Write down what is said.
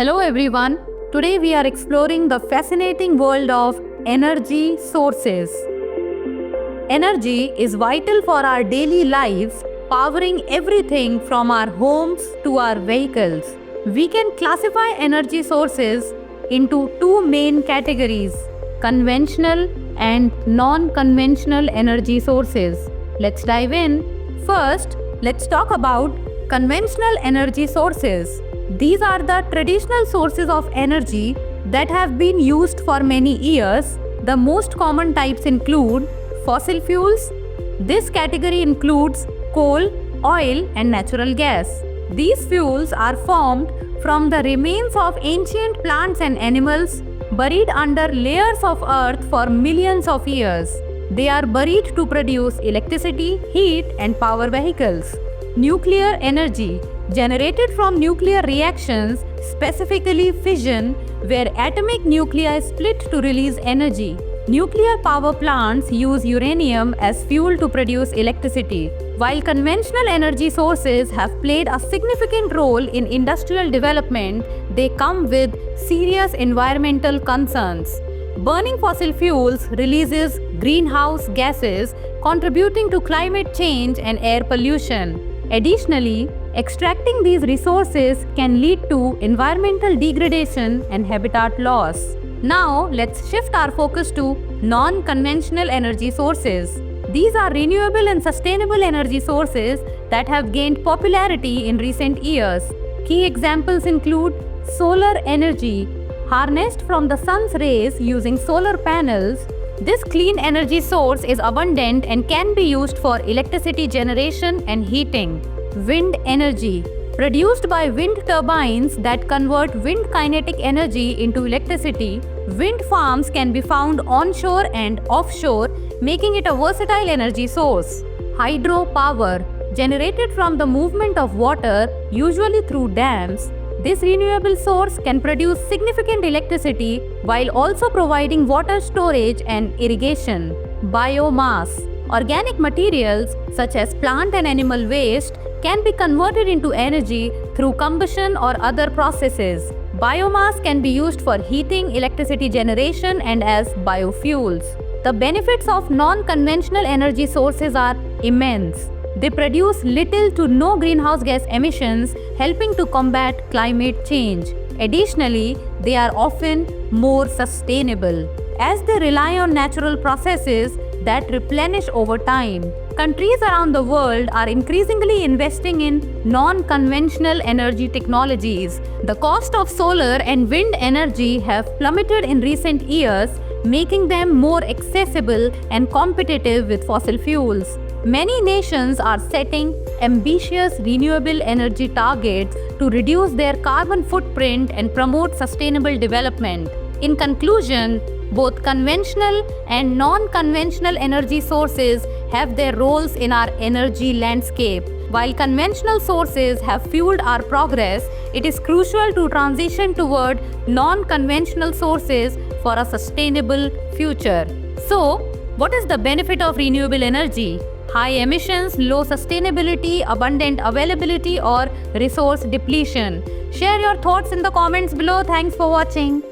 Hello everyone. Today we are exploring the fascinating world of energy sources. Energy is vital for our daily lives, powering everything from our homes to our vehicles. We can classify energy sources into two main categories: conventional and non-conventional energy sources. Let's dive in. First, let's talk about conventional energy sources. These are the traditional sources of energy that have been used for many years. The most common types include fossil fuels. This category includes coal, oil, and natural gas. These fuels are formed from the remains of ancient plants and animals buried under layers of earth for millions of years. They are buried to produce electricity, heat, and power vehicles. Nuclear energy, generated from nuclear reactions, specifically fission, where atomic nuclei split to release energy. Nuclear power plants use uranium as fuel to produce electricity. While conventional energy sources have played a significant role in industrial development, they come with serious environmental concerns. Burning fossil fuels releases greenhouse gases, contributing to climate change and air pollution. Additionally, extracting these resources can lead to environmental degradation and habitat loss. Now, let's shift our focus to non-conventional energy sources. These are renewable and sustainable energy sources that have gained popularity in recent years. Key examples include solar energy, harnessed from the sun's rays using solar panels. This clean energy source is abundant and can be used for electricity generation and heating. Wind energy, produced by wind turbines that convert wind kinetic energy into electricity. Wind farms can be found onshore and offshore, making it a versatile energy source. Hydropower, generated from the movement of water, usually through dams. This renewable source can produce significant electricity while also providing water storage and irrigation. Biomass, organic materials such as plant and animal waste can be converted into energy through combustion or other processes. Biomass can be used for heating, electricity generation, and as biofuels. The benefits of non-conventional energy sources are immense. They produce little to no greenhouse gas emissions, helping to combat climate change. Additionally, they are often more sustainable, as they rely on natural processes that replenish over time. Countries around the world are increasingly investing in non-conventional energy technologies. The cost of solar and wind energy have plummeted in recent years, making them more accessible and competitive with fossil fuels. Many nations are setting ambitious renewable energy targets to reduce their carbon footprint and promote sustainable development. In conclusion, both conventional and non-conventional energy sources have their roles in our energy landscape. While conventional sources have fueled our progress, it is crucial to transition toward non-conventional sources for a sustainable future. So, what is the benefit of renewable energy? High emissions, low sustainability, abundant availability, or resource depletion? Share your thoughts in the comments below. Thanks for watching.